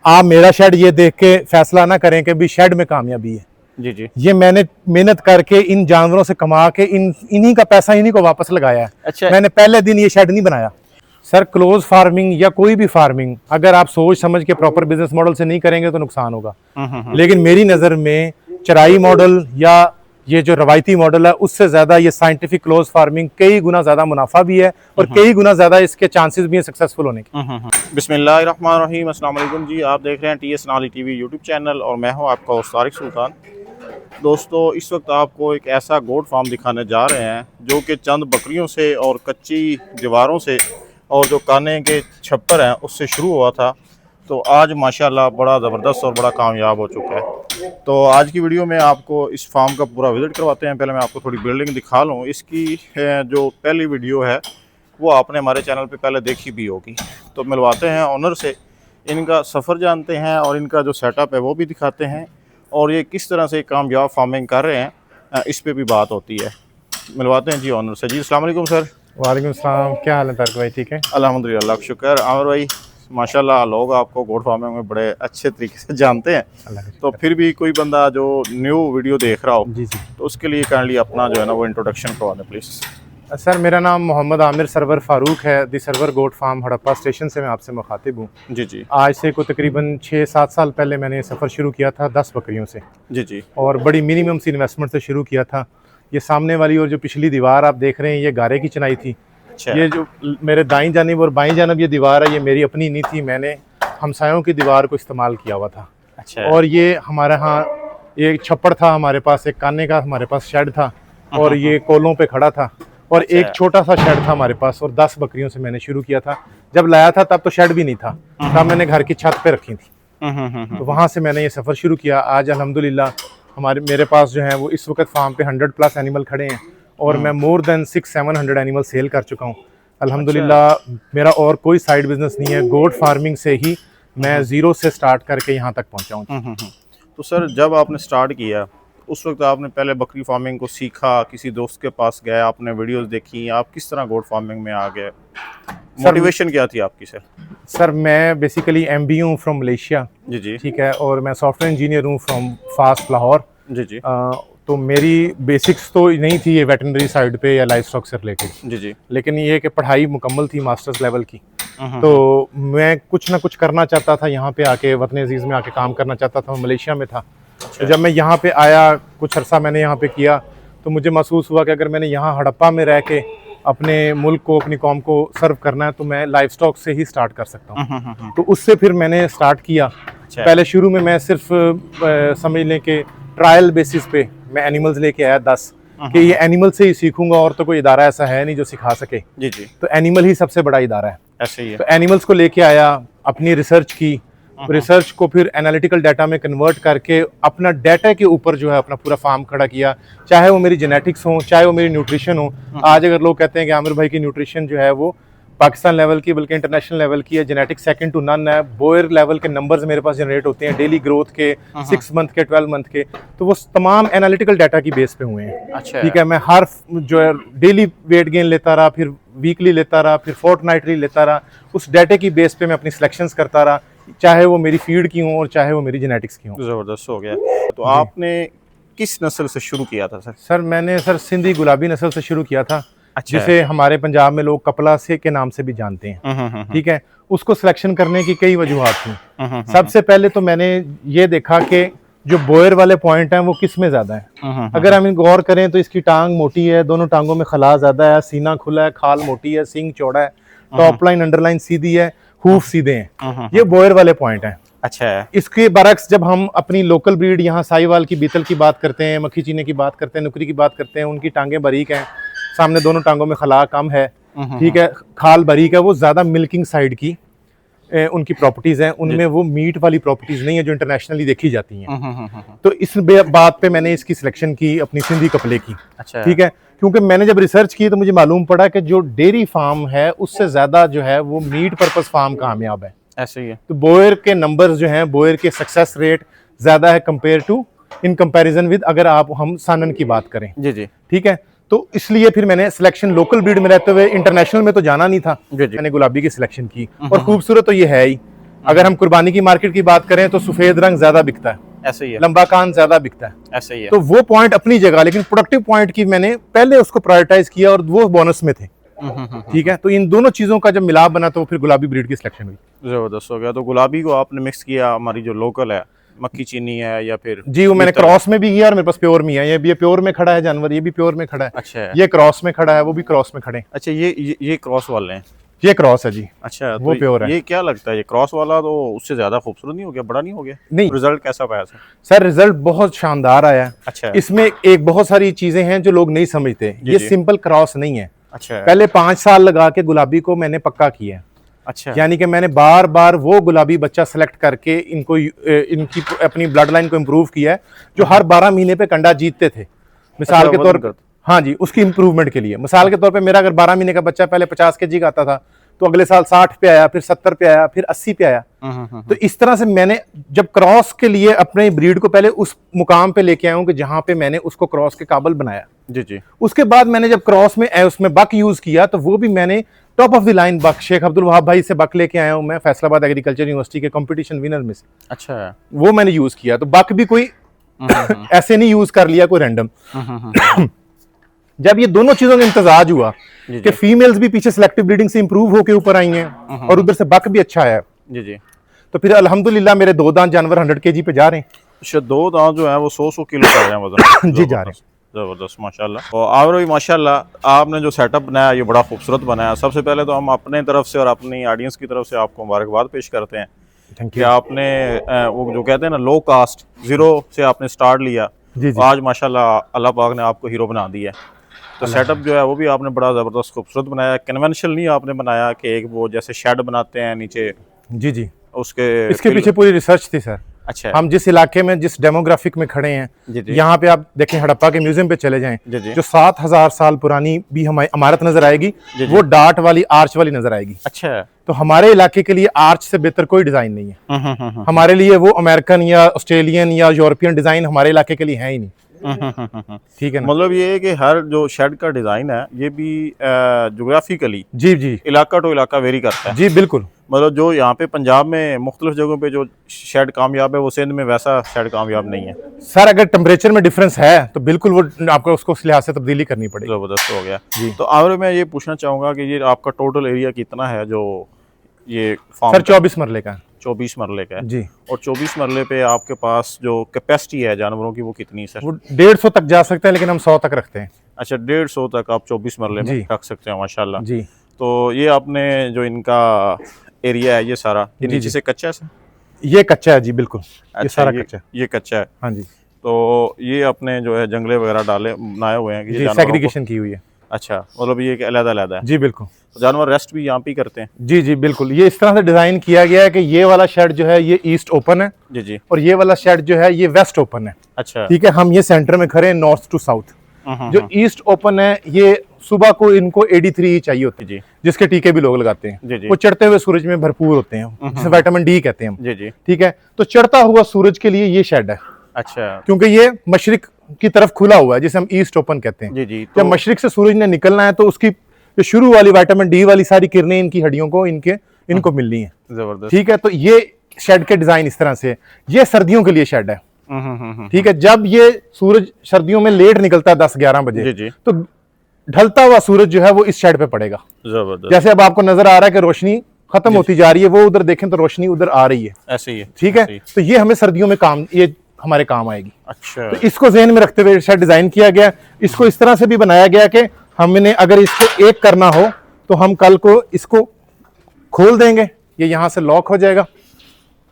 आप मेरा शेड ये देख के फैसला ना करें कि भी शेड में कामयाबी है। जी जी। ये मैंने मेहनत करके इन जानवरों से कमा के इन्हीं का पैसा इन्हीं को वापस लगाया है। अच्छा। मैंने पहले दिन ये शेड नहीं बनाया। सर क्लोज फार्मिंग या कोई भी फार्मिंग अगर आप सोच समझ के प्रॉपर बिजनेस मॉडल से नहीं करेंगे तो नुकसान होगा। लेकिन मेरी नज़र में चराई मॉडल या ये जो रवायती मॉडल है उससे ज़्यादा ये साइंटिफिक क्लोज फार्मिंग कई गुना ज़्यादा मुनाफा भी है और कई गुना ज़्यादा इसके चांसेस भी हैं सक्सेसफुल होने के। बिस्मिल्लाहिर्रहमानिर्रहीम, अस्सलाम वालेकुम जी। आप देख रहे हैं टीएस नाली टीवी यूट्यूब चैनल और मैं हूं आपका होस्ट तारिक सुल्तान। दोस्तों, इस वक्त आपको एक ऐसा गोट फार्म दिखाने जा रहे हैं जो कि चंद बकरियों से और कच्ची दीवारों से और जो काने के छप्पर हैं उससे शुरू हुआ था, तो आज माशाल्लाह बड़ा ज़बरदस्त और बड़ा कामयाब हो चुका है। तो आज की वीडियो में आपको इस फार्म का पूरा विज़िट करवाते हैं। पहले मैं आपको थोड़ी बिल्डिंग दिखा लूँ। इसकी जो पहली वीडियो है वो आपने हमारे चैनल पे पहले देखी भी होगी। तो मिलवाते हैं ऑनर से, इनका सफ़र जानते हैं और इनका जो सेटअप है वो भी दिखाते हैं और ये किस तरह से कामयाब फार्मिंग कर रहे हैं इस पे भी बात होती है। मिलवाते हैं जी ऑनर से। जी अस्सलाम वालेकुम सर। वालेकुम सलाम, क्या हाल है तारिक भाई? ठीक है अल्हम्दुलिल्लाह, शुक्र। आमिर भाई माशाल्लाह लोग आपको गोट फार्मिंग में बड़े अच्छे तरीके से जानते हैं, तो फिर भी कोई बंदा जो न्यू वीडियो देख रहा हो जी जी, तो उसके लिए काइंडली अपना जो है ना वो इंट्रोडक्शन करवा दें प्लीज़। सर मेरा नाम मोहम्मद आमिर सरवर फ़ारूक है। The Sarwar goat farm Harappa station से मैं आपसे मुखातिब हूँ। जी जी। आज से को तकरीबन 6-7 साल पहले मैंने सफ़र शुरू किया था 10 बकरियों से। जी जी। और बड़ी मिनिमम सी इन्वेस्टमेंट से शुरू किया था। ये सामने वाली और जो पिछली दीवार आप देख रहे हैं ये गारे की चिनाई थी। अच्छा। ये जो मेरे दाईं जानिब और बाईं जानिब ये दीवार है ये मेरी अपनी नहीं थी, मैंने हमसायों की दीवार को इस्तेमाल किया हुआ था। अच्छा। और ये हमारे यहाँ एक छप्पड़ था, हमारे पास एक काने का हमारे पास शेड था और ये कोलों पे खड़ा था और अच्छा। एक छोटा सा शेड था हमारे पास और 10 बकरियों से मैंने शुरू किया था। जब लाया था तब तो शेड भी नहीं था, तब मैंने घर की छत पे रखी थी। तो वहाँ से मैंने ये सफ़र शुरू किया। आज अल्हम्दुलिल्लाह मेरे पास जो है वो इस वक्त फार्म पे 100+ एनिमल खड़े हैं और मैं मोर देन 600-700 एनिमल सेल कर चुका हूँ अल्हम्दुलिल्लाह। मेरा और कोई साइड बिजनेस नहीं है, गोट फार्मिंग से ही मैं ज़ीरो से स्टार्ट करके यहाँ तक पहुँचा हूँ। तो सर जब आपने स्टार्ट किया उस वक्त आपने पहले बकरी फार्मिंग को सीखा, किसी दोस्त के पास गए, आपने वीडियोस देखी, आप किस तरह गोट फार्मिंग में आ गए? मोटिवेशन क्या थी आपकी सर? सर मैं बेसिकली MBA हूँ फ्रॉम मलेशिया। जी जी। ठीक है, और मैं सॉफ्टवेयर इंजीनियर हूँ फ्रॉम फास्ट लाहौर। जी जी। तो मेरी बेसिक्स तो नहीं थी ये वेटरनरी साइड पे या लाइफ स्टॉक से रिलेटेड। जी जी। लेकिन ये कि पढ़ाई मुकम्मल थी मास्टर्स लेवल की, तो मैं कुछ ना कुछ करना चाहता था यहाँ पे आके, वतन अजीज़ में आके काम करना चाहता था। मलेशिया में था। तो जब मैं यहाँ पे आया, कुछ अरसा मैंने यहाँ पे किया, तो मुझे महसूस हुआ कि अगर मैंने यहाँ हड़प्पा में रह के अपने मुल्क को, अपनी कौम को सर्व करना है तो मैं लाइफ स्टॉक से ही स्टार्ट कर सकता हूँ। तो उससे फिर मैंने स्टार्ट किया। पहले शुरू में मैं सिर्फ समझ लें कि ट्रायल बेसिस पे मैं एनिमल्स लेके आया 10 कि ये एनिमल से ही सीखूंगा और तो कोई इदारा ऐसा है नहीं जो सिखा सके। जी जी। तो एनिमल ही सबसे बड़ा इदारा है। ऐसे ही है। तो एनिमल्स को लेके आया, अपनी रिसर्च की, रिसर्च को फिर एनालिटिकल डाटा में कन्वर्ट करके अपना डाटा के ऊपर जो है अपना पूरा फार्म खड़ा किया। चाहे वो मेरी जेनेटिक्स हो, चाहे वो मेरी न्यूट्रिशन हो। आज अगर लोग कहते हैं कि आमिर भाई की न्यूट्रिशन जो है वो पाकिस्तान लेवल की बल्कि इंटरनेशनल लेवल की है, जेनेटिक्स सेकंड टू नन है। बोयर लेवल के नंबर्स मेरे पास जनरेट होते हैं डेली ग्रोथ के, 6 मंथ के, 12 मंथ के, तो वो तमाम एनालिटिकल डाटा की बेस पे हुए हैं। अच्छा। ठीक है, मैं हर जो है डेली वेट गेन लेता रहा, फिर वीकली लेता रहा, फिर फोर्टनाइटली लेता रहा। उस डाटा की बेस पे मैं अपनी सिलेक्शंस करता रहा, चाहे वो मेरी फीड की हो और चाहे वो मेरी जेनेटिक्स की हो। ज़बरदस्त हो गया। तो आपने किस नस्ल से शुरू किया था सर? सर मैंने सर सिंधी गुलाबी नस्ल से शुरू किया था। अच्छा। जिसे हमारे पंजाब में लोग कपला से के नाम से भी जानते हैं। ठीक है, उसको सिलेक्शन करने की कई वजूहात थी। सबसे पहले तो मैंने ये देखा कि जो बोयर वाले पॉइंट हैं वो किस में ज़्यादा है। अगर हम गौर करें तो इसकी टांग मोटी है, दोनों टांगों में खला ज़्यादा है, सीना खुला है, खाल मोटी है, सींग चौड़ा है, टॉप लाइन अंडरलाइन सीधी है, हूफ सीधे हैं। ये बोयर वाले पॉइंट हैं। अच्छा। इसके बरक्स जब हम अपनी लोकल ब्रीड यहाँ साहिवाल की, बीतल की बात करते हैं, मक्खी चीने की बात करते हैं, नुकरी की बात करते हैं, उनकी टांगें बारीक हैं, सामने दोनों टांगों में खला कम है। ठीक है, खाल बारीक है, वो ज़्यादा मिल्किंग साइड की उनकी प्रॉपर्टीज़ हैं, उनमें वो मीट वाली प्रॉपर्टीज़ नहीं है जो इंटरनेशनली देखी जाती हैं। तो इस बात पे मैंने इसकी सिलेक्शन की अपनी सिंधी कपले की। अच्छा। ठीक है, क्योंकि मैंने जब रिसर्च की तो मुझे मालूम पड़ा कि जो डेयरी फार्म है उससे ज़्यादा जो है वो मीट पर्पस फार्म कामयाब है। ऐसे ही है। तो बोयर के नंबर्स जो हैं, बोयर के सक्सेस रेट ज़्यादा है compare to, in comparison with अगर आप हम सानन की बात करें। जी जी। ठीक है, तो इसलिए फिर मैंने सिलेक्शन लोकल ब्रीड में रहते हुए इंटरनेशनल में तो जाना नहीं था, मैंने गुलाबी की सिलेक्शन की। और खूबसूरत तो ये है ही, अगर हम कुर्बानी की मार्केट की बात करें तो सफेद रंग ज्यादा बिकता है, ऐसे ही है, लंबा कान ज्यादा बिकता है, ऐसे ही है। तो वो पॉइंट अपनी जगह, लेकिन प्रोडक्टिव पॉइंट की मैंने पहले उसको प्रायोरिटाइज किया और वो बोनस में थे। ठीक है, तो इन दोनों चीजों का जब मिलाप बना तो फिर गुलाबी ब्रीड की सिलेक्शन हुई। जबरदस्त हो गया। तो गुलाबी को आपने मिक्स किया, हमारी जो लोकल है मक्की चीनी है या फिर जी, वो मैंने क्रॉस में भी किया और मेरे पास प्योर में है। ये प्योर में खड़ा है जानवर, ये भी प्योर में खड़ा है। अच्छा है। ये क्रॉस में खड़ा है, वो भी क्रॉस में खड़े हैं। अच्छा, ये क्रॉस वाले हैं। ये क्रॉस है जी। अच्छा, वो तो प्योर है। ये क्या लगता है, ये क्रॉस वाला तो उससे ज्यादा खूबसूरत नहीं हो गया, बड़ा नहीं हो गया? नहीं। रिजल्ट कैसा पाया सर? सर रिजल्ट बहुत शानदार आया है। अच्छा है। इसमें एक बहुत सारी चीजें हैं जो लोग नहीं समझते। ये जी। सिंपल क्रॉस नहीं है। अच्छा है। पहले 5 साल लगा के गुलाबी को मैंने पक्का किया है। अच्छा, यानी कि मैंने बार बार वो गुलाबी बच्चा सेलेक्ट करके इनको इनकी अपनी ब्लड लाइन को इम्प्रूव किया है, जो हर 12 महीने पे कंडा जीतते थे। मिसाल के तौर पर, हाँ जी, उसकी इंप्रूवमेंट के लिए। मिसाल के तौर पे मेरा अगर 12 महीने का बच्चा पहले 50 kg का आता था, तो अगले साल 60 पे आया, फिर 70 पे आया, फिर 80 पे आया। तो इस तरह से मैंने जब क्रॉस के लिए अपने ब्रीड को पहले उस मुकाम पे लेके आया हूं कि जहां पे मैंने उसको क्रॉस के काबिल बनाया। जी जी। उसके बाद मैंने जब क्रॉस में उसमें बक यूज किया, तो वो भी मैंने टॉप ऑफ द लाइन बक शेख अब्दुल वहाब भाई से बक लेके आया हूं मैं, फैसलाबाद एग्रीकल्चर यूनिवर्सिटी के कंपटीशन विनर में से। अच्छा है। वो मैंने यूज किया। तो बक भी कोई ऐसे नहीं यूज कर लिया कोई रैंडम। जब ये दोनों चीजों का इम्तजाज हुआ कि फीमेल्स भी पीछे सिलेक्टिव ब्रीडिंग से इंप्रूव होके ऊपर आई हैं और उधर से बक भी अच्छा आया, जी जी, तो फिर अल्हम्दुलिल्लाह मेरे 2 दांत जानवर 100 kg पे जा रहे हैं। अच्छा, 2 दांत जो है वो 100 किलो कर रहे हैं वजन। जी, जा रहे हैं। जबरदस्त, माशाल्लाह। और आवर भी माशाल्लाह, आपने जो सेटअप बनाया ये बड़ा खूबसूरत बनाया। सबसे पहले तो हम अपने तरफ से और अपनी ऑडियंस की तरफ से आपको मुबारकबाद पेश करते हैं कि आपने वो जो कहते हैं ना लो कास्ट, जीरो से आपने स्टार्ट लिया। जी जी। आज माशाल्लाह अल्लाह पाक ने आपको हीरो बना दिया है। तो सेटअप जो है वो भी आपने बड़ा ज़बरदस्त खूबसूरत बनाया। कन्वेंशनल नहीं आपने बनाया कि एक वो जैसे शेड बनाते हैं नीचे। जी जी, उसके इसके पीछे पूरी रिसर्च थी सर। अच्छा, हम जिस इलाके में जिस डेमोग्राफिक में खड़े हैं, यहाँ पे आप देखें, हड़प्पा के म्यूजियम पे चले जाएं, जो 7000 साल पुरानी भी हमारी इमारत नजर आएगी, वो डार्ट वाली आर्च वाली नजर आएगी। अच्छा, तो हमारे इलाके के लिए आर्च से बेहतर कोई डिजाइन नहीं है। हमारे लिए वो अमेरिकन या ऑस्ट्रेलियन या यूरोपियन डिजाइन हमारे इलाके के लिए है ही नहीं। ठीक है ना? मतलब ये है कि हर जो शेड का डिजाइन है ये भी ज्योग्राफिकली जी जी, इलाका टू इलाका वेरी करता है। जी बिल्कुल। मतलब जो यहाँ पे पंजाब में मुख्तलिफ जगहों पे जो शेड कामयाब है, वो सिंध में वैसा शेड कामयाब नहीं है सर। अगर टेम्परेचर में डिफरेंस है तो बिल्कुल वो आपको उसको उस लिहाज से तब्दीली करनी पड़ेगी। जबरदस्त हो गया जी। तो और मैं ये पूछना चाहूँगा कि ये आपका टोटल एरिया कितना है जो ये फार्म? सर 24 मरले का। 24 मरले का है जी। और 24 मरले पे आपके पास जो कैपेसिटी है जानवरों की वो कितनी है सर? वो 150 तक जा सकते हैं, लेकिन हम 100 तक रखते हैं। अच्छा, 150 तक आप 24 मरले में रख सकते हैं, माशाल्लाह जी। तो ये आपने जो इनका एरिया है ये सारा, ये नीचे से कच्चा है सर? ये कच्चा है जी, बिल्कुल। अच्छा, ये सारा कच्चा है। ये कच्चा है। हाँ जी। तो ये आपने जो है जंगले वगैरह डाले बनाए हुए हैं कि जी, सेग्रीगेशन की हुई है। अच्छा, मतलब ये अलग-अलग है। जी बिल्कुल। तो जानवर रेस्ट भी यहाँ पे करते हैं? जी जी बिल्कुल। ये इस तरह से डिजाइन किया गया है कि ये वाला शेड जो है ये ईस्ट ओपन है, जी जी, और ये वाला शेड जो है ये वेस्ट ओपन है। अच्छा, ठीक है, हम ये सेंटर में खड़े हैं, नॉर्थ टू साउथ। जो ईस्ट ओपन है ये सुबह को इनको AD3 चाहिए होती है, जिसके टीके भी लोग लगाते हैं। वो चढ़ते हुए सूरज में भरपूर होते हैं, जिसे विटामिन D कहते हैं हम। जी जी, ठीक है, तो चढ़ता हुआ सूरज के लिए ये शेड है। अच्छा, क्योंकि ये मशरिक की तरफ खुला हुआ है, जिसे हम ईस्ट ओपन कहते हैं। जी जी। जब मशरिक से सूरज ने निकलना है तो उसकी जो शुरू वाली विटामिन D वाली सारी किरणें इनकी हड्डियों को इनको मिलनी है। जबरदस्त। ठीक है, तो ये शेड के डिजाइन इस तरह से। ये सर्दियों के लिए शेड है। ठीक है, जब ये सूरज सर्दियों में लेट निकलता है 10-11 बजे, जी जी, तो ढलता हुआ सूरज जो है वो इस शेड पे पड़ेगा। जबरदस्त। जैसे अब आपको नजर आ रहा है कि रोशनी खत्म होती जा रही है, वो उधर देखें तो रोशनी उधर आ रही है। ऐसे ही है। ठीक है, तो ये हमें सर्दियों में ये हमारे काम आएगी। अच्छा, तो इसको ज़हन में रखते हुए शेड डिजाइन किया गया। इसको इस तरह से भी बनाया गया कि हमने अगर इसको एक करना हो तो हम कल को इसको खोल देंगे, ये यहाँ से लॉक हो जाएगा,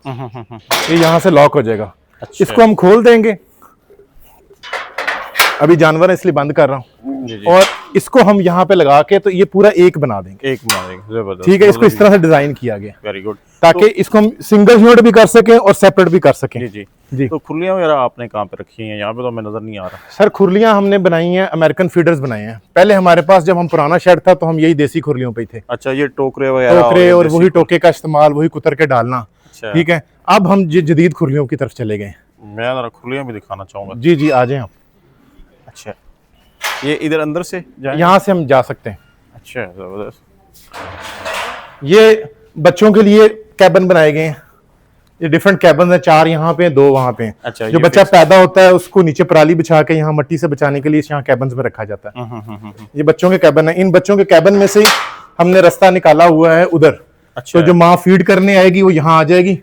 ये यहाँ से लॉक हो जाएगा। अच्छा। इसको हम खोल देंगे, अभी जानवर है इसलिए बंद कर रहा हूँ, और इसको हम यहाँ पे लगा के तो ये पूरा एक बना देंगे। जबरदस्त। ठीक है, इसको इस तरह से डिजाइन किया गया, वेरी गुड, ताकि इसको हम सिंगल यूनिट भी कर सकें और सेपरेट भी कर सकें। जी जी जी। तो खुलियां वगैरह आपने कहाँ पे रखी हैं? यहाँ पे तो हमें नजर नहीं आ रहा। सर खुरलियां हमने बनाई हैं, अमेरिकन फीडर्स बनाए हैं। पहले हमारे पास जब हम पुराना शेड था तो हम यही देसी खुरलियों पे ही थे। अच्छा, ये टोकरे वगैरह, टोकरे और वही टोके का इस्तेमाल, वही कुतर के डालना। अच्छा। ठीक है, अब हम जदीद खुरलियों की तरफ चले गए। मैं जरा खुलियां भी दिखाना चाहूंगा। जी जी, आ जाए आप। अच्छा, ये इधर अंदर से जाए? यहाँ से हम जा सकते हैं। अच्छा, जबरदस्त। ये बच्चों के लिए कैबिन बनाए गए हैं। ये डिफरेंट कैबन है, 4 यहाँ पे 2 वहाँ पे हैं। अच्छा, जो ये बच्चा पैदा होता है उसको नीचे पराली बिछा के यहाँ मट्टी से बचाने के लिए यहाँ कैबन में रखा जाता है। ये बच्चों के कैबन है। इन बच्चों के कैबन में से हमने रास्ता निकाला हुआ है उधर। अच्छा, तो जो माँ फीड करने आएगी वो यहाँ आ जाएगी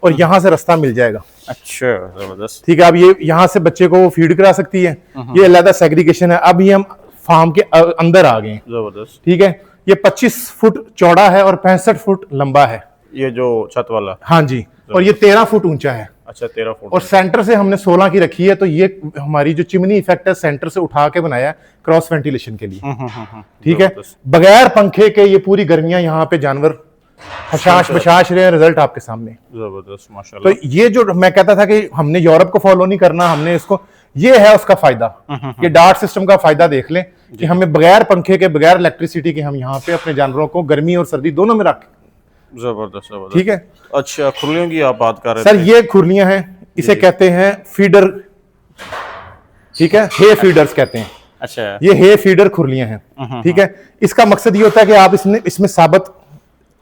और यहाँ से रास्ता मिल जाएगा। अच्छा, जबरदस्त। ठीक है, अब ये यहाँ से बच्चे को फीड करा सकती है। ये अलग सेग्रीगेशन है। अब ये हम फार्म के अंदर आ गए हैं। जबरदस्त। ठीक है, ये 25 फुट चौड़ा है और 65 फुट लंबा है, ये जो छत वाला। हाँ जी, और ये 13 फुट ऊंचा है। अच्छा, 13 फुट। और सेंटर से हमने 16 की रखी है। तो ये हमारी जो चिमनी इफेक्ट है सेंटर से उठा के बनाया है क्रॉस वेंटिलेशन के लिए। ठीक है, बगैर पंखे के ये पूरी गर्मियां यहाँ पे जानवर हशाश बशाश रहे हैं। रिजल्ट आपके सामने। जबरदस्त, माशाल्लाह। तो ये जो मैं कहता था कि हमने यूरोप को फॉलो नहीं करना, हमने इसको, ये है उसका फायदा। ये डार्ट सिस्टम का फायदा देख लें कि हमें बगैर पंखे के बगैर इलेक्ट्रिसिटी के हम यहाँ पे अपने जानवरों को गर्मी और सर्दी दोनों में रख। जबरदस्त, जबरदस्त। ठीक है, अच्छा, खुरलियों की आप बात कर रहे सर थे। ये खुरलियां हैं, इसे कहते हैं फीडर। ठीक है, हे फीडर्स कहते हैं। अच्छा, ये हे फीडर खुरलियां हैं। ठीक है, इसका मकसद ये होता है कि आप इसमें साबत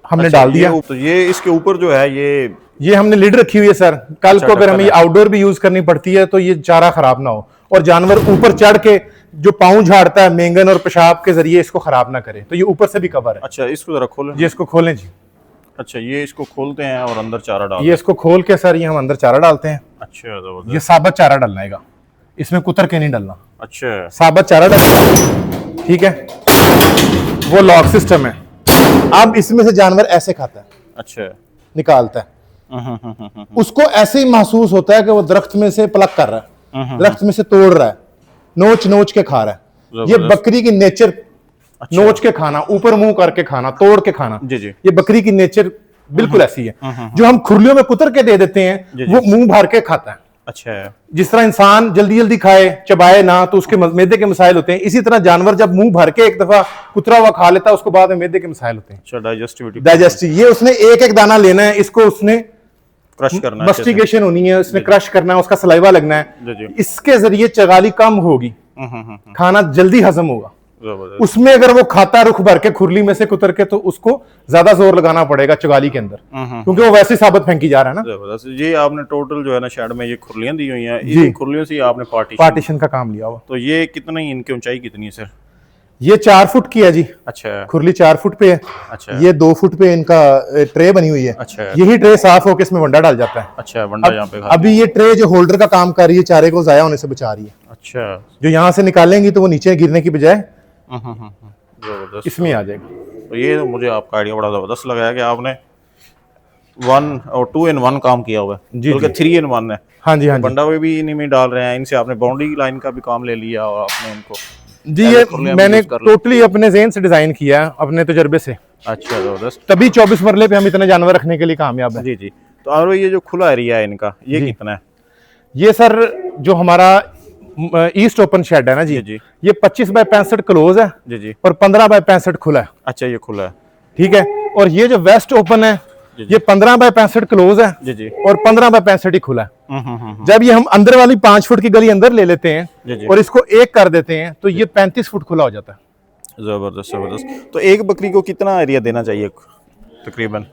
हमने डाल दिया। ये इसके ऊपर जो है ये हमने लिड रखी हुई है सर। कल अच्छा, को अगर हमें ये आउटडोर भी यूज करनी पड़ती है तो ये चारा खराब ना हो और जानवर ऊपर चढ़ के जो पाँव झाड़ता है मेंगन और पेशाब के जरिए इसको खराब ना करे। तो ये ऊपर से भी कवर है। अच्छा, इसको जरा खोलें। ये इसको खोलें जी। अच्छा, ये इसको खोलते हैं और अंदर चारा डालते हैं। ये इसको खोल के सर ये हम अंदर चारा डालते हैं। अच्छा, जबरदस्त। ये साबत चारा डलना, इसमें कुतर के नहीं डलना, अच्छा, साबत चारा डलना। ठीक है, वो लॉक सिस्टम है। अब इसमें से जानवर ऐसे खाता है, अच्छा, निकालता है। उसको ऐसे ही महसूस होता है कि वो दरख्त में से प्लक कर रहा है, दरख्त में से तोड़ रहा है, नोच नोच के खा रहा है। ये बकरी की नेचर, नोच के खाना, ऊपर मुंह करके खाना, तोड़ के खाना। जी जी। ये बकरी की नेचर बिल्कुल ऐसी है। जो हम खुरलियों में कुतर के दे देते हैं वो मुंह भर के खाता है। अच्छा, जिस तरह इंसान जल्दी जल्दी खाए चबाए ना तो उसके मैदे के मसाइल होते हैं, इसी तरह जानवर जब मुंह भर के एक दफा कुतरा हुआ खा लेता है उसको बाद में मैदे के मसाइल होते हैं। अच्छा, डाइजेस्टिव। ये उसने एक एक दाना लेना है, इसको उसने क्रश करना है, मस्टिगेशन होनी है, उसने क्रश करना है, उसका सलाइवा लगना है। इसके जरिए चगाली कम होगी, खाना जल्दी हजम होगा। उसमें अगर वो खाता रुख भर के खुरली में से कुतर के तो उसको ज्यादा जोर लगाना पड़ेगा चगाली के अंदर, क्योंकि वो वैसे साबत फेंकी जा रहा है ना। जी, आपने टोटल जो है ना शेड में ये खुरलियां दी हुई हैं, इन खुरलियों से आपने पार्टीशन का काम लिया हुआ। तो ये कितनी, इनकी ऊंचाई कितनी है सर? ये 4 फुट की है जी। अच्छा, खुरली 4 फुट पे है। अच्छा, ये 2 फुट पे इनका ट्रे बनी हुई है। अच्छा, यही ट्रे साफ होकर इसमें वंडा डाल जाता है। अच्छा, वंडा यहाँ पे अभी ये ट्रे जो होल्डर का काम कर रही है, चारे को जाया होने से बचा रही है। अच्छा, जो यहाँ से निकालेंगी तो वो नीचे गिरने की बजाय जबरदस्त, इसमें आ जाएगा। तो ये तो मुझे आपका आइडिया बड़ा जबरदस्त लगा है कि आपने 1 और 2 in 1 काम किया हुआ है, बल्कि 3 in 1 है। हाँ जी, हाँ जी। बंडा भी इन्हीं में डाल रहे हैं, इनसे आपने बाउंड्री लाइन का भी काम ले लिया और आपने इनको जी, ये मैंने टोटली अपने ज़हन से डिजाइन किया, अपने तजर्बे से। अच्छा, जबरदस्त। तभी 24 मरले पे हम इतने जानवर रखने के लिए कामयाब है। जी जी। तो और ये जो खुला एरिया है इनका, ये कितना है? ये सर जो हमारा ईस्ट ओपन शेड है ना जी, जी, ये 25 बाय 65 क्लोज है जी जी, और 15 बाय 65 खुला है। अच्छा, ये खुला है, ठीक है। और ये जो वेस्ट ओपन है ये 15 बाय 65 क्लोज है जी जी, और 15 बाय 65 ही खुला है। जब ये हम अंदर वाली 5 फुट की गली अंदर ले लेते हैं जी जी, और इसको एक कर देते हैं तो ये 35 फुट खुला हो जाता है। जबरदस्त, जबरदस्त। तो एक बकरी को कितना एरिया देना चाहिए तकरीबन?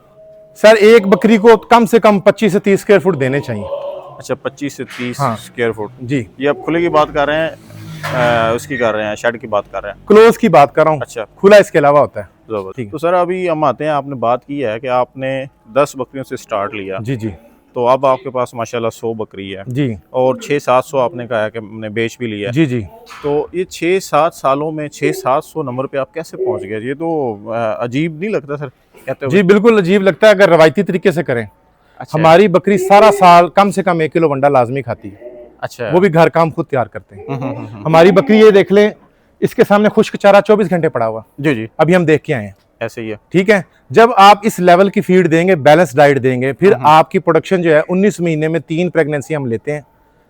सर एक बकरी को कम से कम 25 से 30 स्क्वायर फुट देने चाहिए। अच्छा, 25 से 30 हाँ। Square foot. जी, ये आप खुले की बात कर रहे हैं, उसकी कर रहे हैं, शेड की बात कर रहे हैं? क्लोज की बात कर रहा हूँ। अच्छा, खुला इसके अलावा होता है। जबरदस्त। तो सर अभी हम आते हैं, आपने बात की है कि आपने 10 बकरियों से स्टार्ट लिया, जी जी, तो अब आपके पास माशाल्लाह 100 बकरी है जी, और 600-700 आपने कहा है कि हमने बेच भी लिया है। जी जी। तो ये 6-7 सालों में 600-700 नंबर पे आप कैसे पहुंच गए? ये तो अजीब नहीं लगता सर कहते हुए? जी बिल्कुल अजीब लगता है अगर रवायती तरीके से करें। अच्छा, हमारी बकरी सारा साल कम से कम 1 किलो वंडा लाजमी खाती है, अच्छा, वो भी घर काम खुद तैयार करते हैं। हमारी बकरी ये देख लें, इसके सामने खुश्क चारा 24 घंटे पड़ा हुआ, जी जी, अभी हम देख के आए हैं। ऐसे ही है। ठीक है, जब आप इस लेवल की फीड देंगे, बैलेंस डाइट देंगे, फिर आपकी प्रोडक्शन जो है 19 महीने में 3 प्रेगनेंसी हम लेते हैं।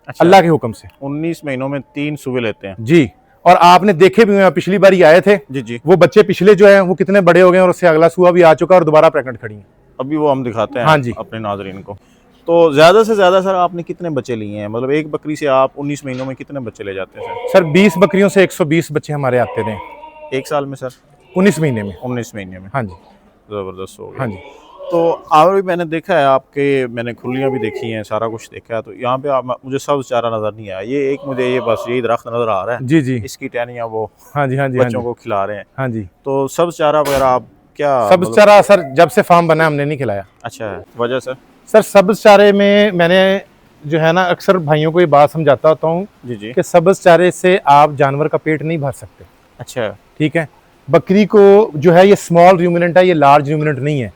अच्छा, अल्लाह के हुक्म से 19 महीनों में 3 सूबे लेते हैं जी। और आपने देखे भी हुए हैं, पिछली बार ही आए थे जी जी, वो बच्चे पिछले जो है वो कितने बड़े हो गए और उससे अगला सुआ भी आ चुका और दोबारा प्रेग्नेंट खड़ी है। अभी वो हम दिखाते हैं हाँ जी, अपने नाजरीन को। तो ज्यादा से ज्यादा सर आपने कितने बच्चे लिए हैं? मतलब एक बकरी से आप 19 महीनों में कितने बच्चे ले जाते हैं सर 20 बकरियों से 120 बच्चे हमारे आते थे एक साल में? सर 19 महीने में। 19 महीने में। हाँ जी, जबरदस्त हो गया। हाँ जी। तो और भी मैंने देखा है आपके, मैंने खुलियाँ भी देखी हैं, सारा कुछ देखा है। तो यहाँ पे आप मुझे सब्ज चारा नज़र नहीं आया। ये एक मुझे ये बस यही दरख्त नज़र आ रहा है जी जी। इसकी टहनियाँ वो हाँ जी हाँ जी हाँ बच्चों जी को खिला रहे हैं। हाँ जी। तो सब्ज चारा वगैरह आप क्या सब्ज मतलब? चारा सर जब से फार्म बना है हमने नहीं खिलाया। अच्छा, वजह सर? सर सब्ज चारे में मैंने जो है ना अक्सर भाइयों को ये बात समझाता होता हूँ जी जी। कि सब्ज चारे से आप जानवर का पेट नहीं भर सकते। अच्छा। ठीक है। बकरी को जो है ये स्मॉल रूमिनेंट है, ये लार्ज रूमिनेंट नहीं है,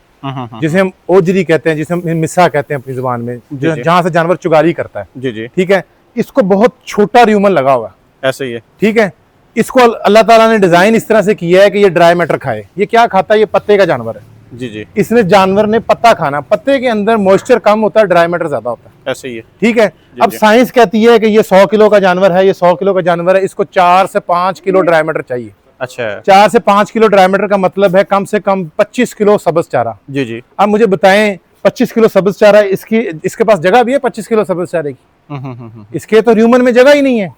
जिसे हम ओजरी कहते हैं, जिसे हम मिसा कहते हैं अपनी जुबान में, जहाँ से जानवर चुगाली करता है। जी जी। ठीक है। इसको बहुत छोटा र्यूमन लगा हुआ है। ऐसे ही है। ठीक है। इसको अल्लाह ताला ने डिजाइन इस तरह से किया है कि ये ड्राई मैटर खाए। ये क्या खाता है? ये पत्ते का जानवर है। जी जी। इसने जानवर ने पत्ता खाना, पत्ते के अंदर मॉइस्चर कम होता है, ड्राई मैटर ज्यादा होता है। ऐसे ही है। ठीक है। अब साइंस कहती है कि ये 100 किलो का जानवर है, ये 100 किलो का जानवर है, इसको 4 से 5 किलो ड्राई मैटर चाहिए। अच्छा। 4 से 5 किलो ड्राई मैटर का मतलब है कम से कम 25 किलो सब्ज चारा। जी जी। अब मुझे बताएं 25 किलो सब्ज चारा, इसके पास जगह भी है 25 किलो सब्ज चारे की? इसके तो र्यूमन में जगह ही नहीं है।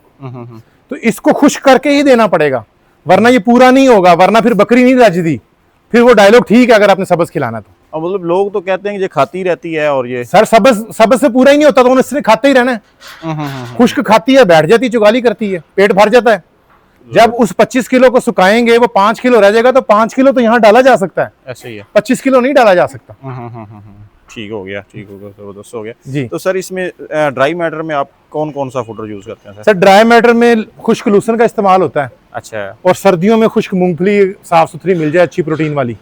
तो इसको खुश करके ही देना पड़ेगा, वरना ये पूरा नहीं होगा, वरना फिर बकरी नहीं रजदी। फिर वो डायलॉग ठीक है अगर आपने सब्ज खिलाना तो। अब मतलब लोग तो कहते हैं कि ये खाती रहती है और ये सर सब्ज से पूरा ही नहीं होता, तो इसने खाते ही रहना है। खुश्क खाती है, बैठ जाती, चुगाली करती है, पेट भर जाता है। जब उस 25 किलो को सुखाएंगे वो 5 किलो रह जाएगा, तो 5 किलो तो यहाँ डाला जा सकता है। ऐसे ही है। 25 किलो नहीं डाला जा सकता। ठीक हो गया, ठीक हो गया, जबरदस्त हो गया जी। तो सर इसमें ड्राई मैटर में आप कौन कौन सा फूडर यूज करते हैं सर? ड्राई मैटर में खुश्क लूसन का इस्तेमाल होता है। अच्छा। और सर्दियों में खुश्क मूंगफली साफ सुथरी मिल जाए, अच्छी प्रोटीन वाली।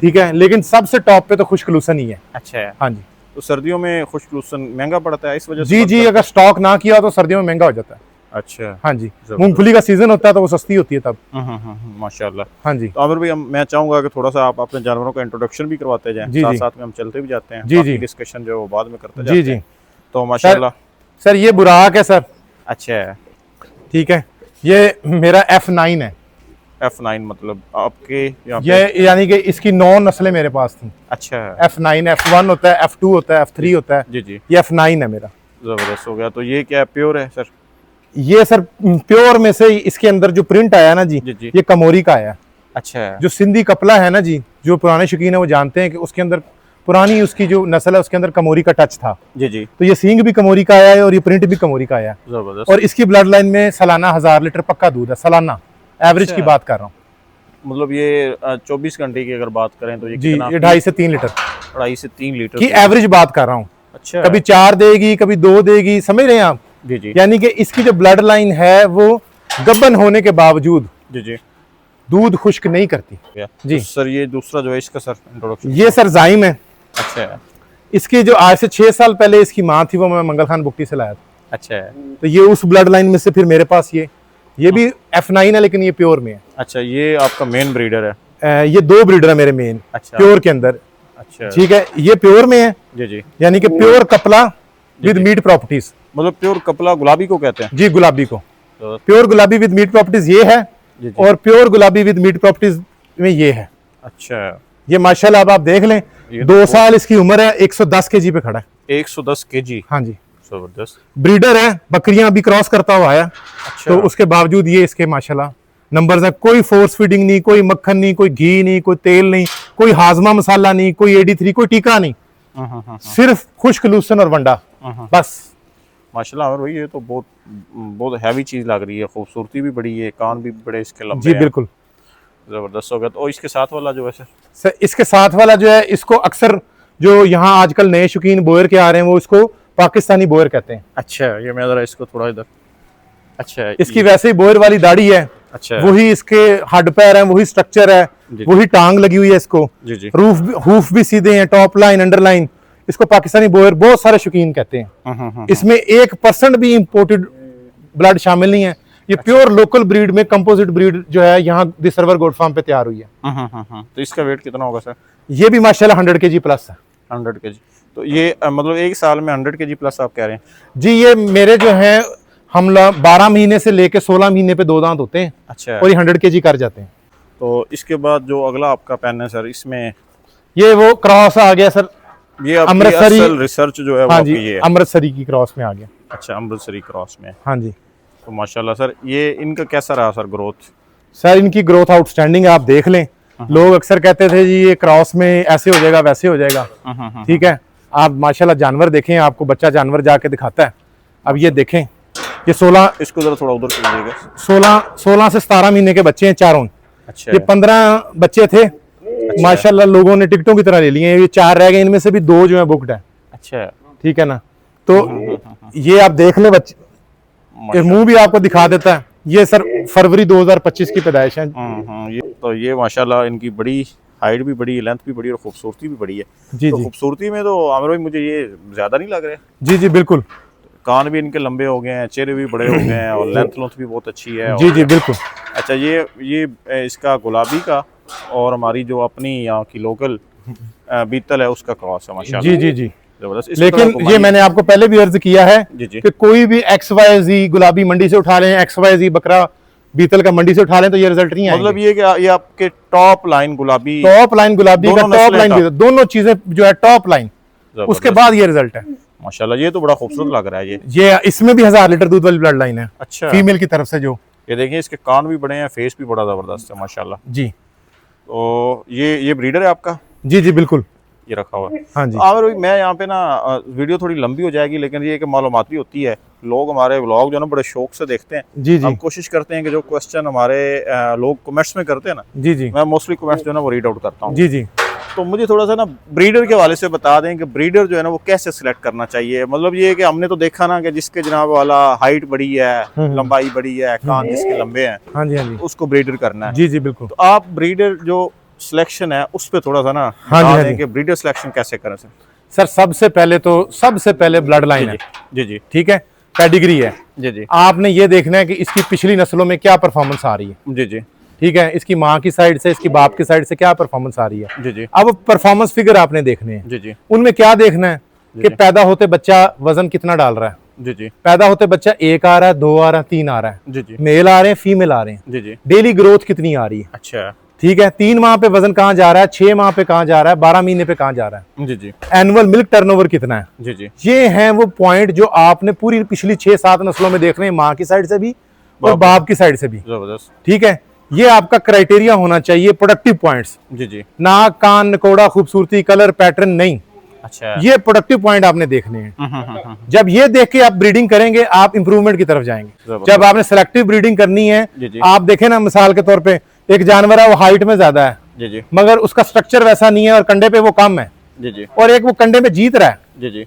ठीक है। लेकिन सबसे टॉप पे तो खुश्क लूसन ही है। अच्छा। हाँ जी। तो सर्दियों में खुश्क लूसन महंगा पड़ता है इस वजह से? जी जी, अगर स्टॉक ना किया तो सर्दियों में महंगा हो जाता है। अच्छा। हाँ जी। मूंगफली का सीजन होता है तो वो सस्ती होती है तब। माशाल्लाह। हाँ जी। तो आमिर भाई मैं चाहूंगा कि थोड़ा सा आप अपने जानवरों का इंट्रोडक्शन भी करवाते जाएं, साथ साथ में हम चलते भी जाते हैं। जी जी। डिस्कशन जो बाद में करते जी जी। तो माशाल्लाह। सर ये बुराक है सर। अच्छा। ठीक है। ये मेरा F9 है। F9 मतलब आपके यहाँ ये यानी कि इसकी 9 नस्लें मेरे पास थी। अच्छा। F9, F1 होता है, F2 होता है, F3 होता है। जी जी। ये F9 है मेरा। जबरदस्त हो गया। तो ये क्या प्योर है सर? ये सर प्योर में से इसके अंदर जो प्रिंट आया ना जी, जी। ये कमोरी का आया। अच्छा। जो सिंधी कपला है ना जी, जो पुराने शौकीन है वो जानते हैं कि उसके अंदर पुरानी उसकी जो नस्ल है उसके अंदर कमोरी का टच था। जी जी। तो ये सींग भी कमोरी का आया है और ये प्रिंट भी कमोरी का आया है। जबरदस्त। और इसकी ब्लड लाइन में सालाना 1000 लीटर पक्का दूध है, सालाना एवरेज की बात कर रहा हूँ। मतलब ये 24 घंटे की अगर बात करें तो ये जी, कितना? ये 2.5 से 3 लीटर 2.5 से 3 लीटर की एवरेज बात कर रहा हूँ। अच्छा। कभी 4 देगी, कभी 2 देगी, समझ रहे हैं आप? जी जी। यानी कि इसकी जो ब्लड लाइन है वो गब्बन होने के बावजूद जी जी दूध खुश्क नहीं करती। जी। तो सर ये दूसरा जो है इसका सर इंट्रोडक्शन? ये सर जाइम है। अच्छा। इसकी जो आज से 6 साल पहले इसकी माँ थी वो मैं मंगल खान बुकटी से लाया था। अच्छा। तो ये उस ब्लड लाइन में से फिर मेरे पास ये भी F9 है, लेकिन ये प्योर में है। अच्छा, ये आपका मेन ब्रीडर है? ये 2 ब्रीडर है मेरे मेन। अच्छा। प्योर के अंदर। अच्छा। ठीक है। ये प्योर में है। जी जी। यानी कि प्योर कपला विद मीट प्रॉपर्टीज। मतलब प्योर कपला गुलाबी को कहते हैं? जी, गुलाबी को। तो प्योर गुलाबी विद मीट प्रॉपर्टीज ये है। जी जी। और प्योर गुलाबी विद मीट प्रॉपर्टीज में ये है। अच्छा। ये माशाल्लाह अब आप देख लें, 2 साल इसकी उम्र है, 110 kg पे खड़ा है। 110 kg? हाँ जी। जबरदस्त। ब्रीडर है, बकरियां अभी क्रॉस करता हुआ आया। अच्छा। तो उसके बावजूद ये इसके माशाल्लाह नंबर्स है। कोई फोर्स फीडिंग नहीं, कोई मक्खन नहीं, कोई घी नहीं, कोई तेल नहीं, कोई हाजमा मसाला नहीं, कोई AD3, कोई टीका नहीं, सिर्फ खुश्क लूसन और वंडा बस। माशाल्लाह। और भाई ये तो बहुत हैवी चीज लग रही है, खूबसूरती भी बड़ी है, कान भी बड़े इसके लंबे जी हैं। बिल्कुल। जबरदस्त हो गया। तो इसके साथ वाला जो है सर इसके साथ वाला जो है, इसको अक्सर जो यहाँ आजकल नए शौकीन बोयर के आ रहे हैं वो इसको पाकिस्तानी बोयर कहते हैं। अच्छा। ये मैं जरा इसको थोड़ा इधर। अच्छा। इसकी वैसे ही बोयर वाली दाढ़ी है। अच्छा। वही इसके हड पैर हैं, वही स्ट्रक्चर है, वही टांग लगी हुई है इसको। जी जी। रूफ भी सीधे हैं, टॉप लाइन अंडरलाइन। इसको पाकिस्तानी बोयर बहुत सारे शौकीन कहते हैं। इसमें 1% भी इंपोर्टेड ब्लड शामिल नहीं है। ये प्योर लोकल ब्रीड में कंपोजिट ब्रीड जो है यहाँ दिसरवर गोट फार्म पे तैयार हुई है। तो इसका वेट कितना होगा सर? ये भी माशाल्लाह 100 kg प्लस है। 100 kg। तो ये मतलब एक साल में 100 kg प्लस आप कह रहे हैं? जी, ये मेरे जो है हम 12 महीने से लेके 16 महीने पे 2 दांत होते हैं। अच्छा। और ये 100 kg कर जाते हैं। तो इसके बाद जो अगला आपका पेन है सर, इसमें ये वो क्रॉस आ गया सर, ये अमृतसरी रिसर्च जो है वो हाँ आपकी जी, ये है? अमृतसरी की क्रॉस में आ गया। अच्छा, अमृतसरी क्रॉस में। हाँ जी। तो माशाल्लाह सर, ये इनका कैसा रहा सर ग्रोथ? सर इनकी ग्रोथ आउटस्टैंडिंग है, आप देख लें। लोग अक्सर कहते थे जी ये क्रॉस में ऐसे हो जाएगा वैसे हो जाएगा, ठीक है। आप माशाल्लाह जानवर देखें, आपको बच्चा जानवर जाके दिखाता है। अब ये देखें, ये 16 इसको जरा थोड़ा उधर कीजिएगा। 16 से 17 महीने के बच्चे हैं चारों। अच्छा, ये 15 बच्चे थे, माशाल्लाह लोगों ने टिकटों की तरह ले लिए हैं। ये 4 रह गए, इनमें से भी 2 जो है बुकड है, अच्छा, ठीक है ना। तो ये आप देख ले बच्चे, ये मुंह भी आपको दिखा देता है। ये सर फरवरी 2025 की पैदाइश है। ये माशाल्लाह इनकी बड़ी हाइट भी बड़ी, लेंथ भी बड़ी और खूबसूरती भी बड़ी है। जी तो जी खूबसूरती में तो आमिर भाई मुझे ये ज्यादा नहीं लग रहा है। जी जी बिल्कुल। कान भी इनके लंबे हो गए हैं, चेहरे भी बड़े हो गए हैं और लेंथ भी बहुत अच्छी है। जी जी बिल्कुल। अच्छा, ये इसका गुलाबी का और हमारी जो अपनी यहाँ की लोकल बीतल है उसका क्रॉस है माशाल्लाह। जी जी जी जबरदस्त। लेकिन ये मैंने आपको पहले भी अर्ज किया है जी जी कि कोई भी XYZ गुलाबी मंडी से उठा लें, XYZ बकरा बीतल का मंडी से उठा लें तो ये रिजल्ट नहीं आएंगे। मतलब ये कि ये आपके टॉप लाइन गुलाबी, टॉप लाइन गुलाबी का, दोनों टॉप नस्लें लाइन का। दोनों चीजें जो है टॉप लाइन, उसके बाद ये रिजल्ट है माशाल्लाह। ये तो बड़ा खूबसूरत लग रहा है ये इसमें भी 1000 लीटर दूध वाली ब्लड लाइन है। अच्छा, फीमेल की तरफ से जो ये देखिए इसके कान भी बड़े हैं, फेस भी बड़ा जबरदस्त है माशाल्लाह। जी। तो ये ब्रीडर है आपका? जी जी बिल्कुल। ये रखा हुआ है। हाँ जी। आमिर भाई मैं यहाँ पे ना वीडियो थोड़ी लंबी हो जाएगी, लेकिन ये कि मालूमात भी होती है। लोग हमारे व्लॉग जो है ना बड़े शौक से देखते हैं। जी जी हम कोशिश करते हैं कि जो क्वेश्चन हमारे लोग कमेंट्स में करते हैं ना, जी जी मैं मोस्टली कमेंट्स जो है ना वो रीड आउट करता हूँ। जी जी तो मुझे थोड़ा सा ना ब्रीडर के हवाले से बता दें कि ब्रीडर जो है ना वो कैसे सिलेक्ट करना चाहिए। मतलब ये कि हमने तो देखा ना कि जिसके जनाब वाला हाइट बड़ी है, लंबाई बड़ी है, कान जिसके लंबे हैं, हाँ जी हाँ जी उसको ब्रीडर करना है। जी जी बिल्कुल। तो आप ब्रीडर जो सिलेक्शन है उस पे थोड़ा सा ना हाँ जी, बता हाँ दें जी। कि ब्रीडर सिलेक्शन कैसे करें सर। सर सबसे पहले ब्लड लाइन है, जी जी ठीक है, पेडिग्री है। जी जी आपने ये देखना है कि इसकी पिछली नस्लों में क्या परफॉर्मेंस आ रही है, जी जी ठीक है, इसकी माँ की साइड से, इसकी बाप की साइड से क्या परफॉर्मेंस आ रही है। जी जी अब परफॉर्मेंस फिगर आपने देखने हैं, जी जी उनमें क्या देखना है कि पैदा होते बच्चा वजन कितना डाल रहा है। जी जी पैदा होते बच्चा 1 आ रहा है, 2 आ रहा है, 3 आ रहा है, जी जी मेल आ रहे हैं, फीमेल आ रहे हैं, जी जी डेली ग्रोथ कितनी आ रही है, अच्छा ठीक है, 3 माह पे वजन कहाँ जा रहा है, 6 माह पे कहाँ जा रहा है, 12 महीने पे कहाँ जा रहा है, जी जी एनुअल मिल्क टर्नओवर कितना है। जी जी ये हैं वो पॉइंट जो आपने पूरी पिछली 6-7 नस्लों में देखने हैं, माँ की साइड से भी और बाप की साइड से भी, जबरदस्त। ठीक है। ये आपका क्राइटेरिया होना चाहिए, प्रोडक्टिव पॉइंट्स, जी जी नाक कान नकोड़ा खूबसूरती कलर पैटर्न नहीं, अच्छा ये प्रोडक्टिव पॉइंट आपने देखने हैं। जब ये देख के आप ब्रीडिंग करेंगे आप इंप्रूवमेंट की तरफ जाएंगे। जबरदस्त। जब आपने सेलेक्टिव ब्रीडिंग करनी है, जी जी आप देखें ना मिसाल के तौर पे एक जानवर है वो हाइट में ज्यादा है जी जी मगर उसका स्ट्रक्चर वैसा नहीं है और कंडे पे वो कम है, जी जी और एक वो कंडे में जीत रहा है जी जी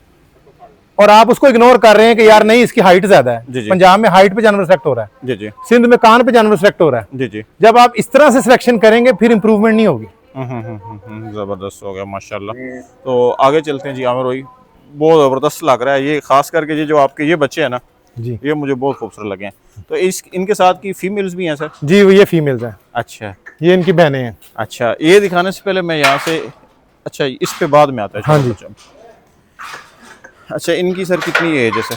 और आप उसको इग्नोर कर रहे हैं कि यार नहीं इसकी हाइट ज्यादा जी है। जी। पंजाब में हाइट पे जानवर सेलेक्ट हो रहा है, जी जी सिंध में कान पे जानवर सेलेक्ट हो रहा है। जी जी जब आप इस तरह से सिलेक्शन करेंगे फिर इंप्रूवमेंट नहीं होगी। जबरदस्त हो गया माशाल्लाह। तो आगे चलते हैं जी आमिर भाई, बहुत जबरदस्त लग रहा है ये, खास करके ये जो आपके ये बच्चे हैं ना जी ये मुझे बहुत खूबसूरत लगे हैं। तो इनके साथ की फीमेल्स भी हैं सर? जी ये फीमेल्स हैं, अच्छा ये इनकी बहनें हैं। अच्छा, ये दिखाने से पहले मैं यहाँ से, अच्छा इस पे बाद में आता है। हाँ जी। अच्छा इनकी सर कितनी एज है सर?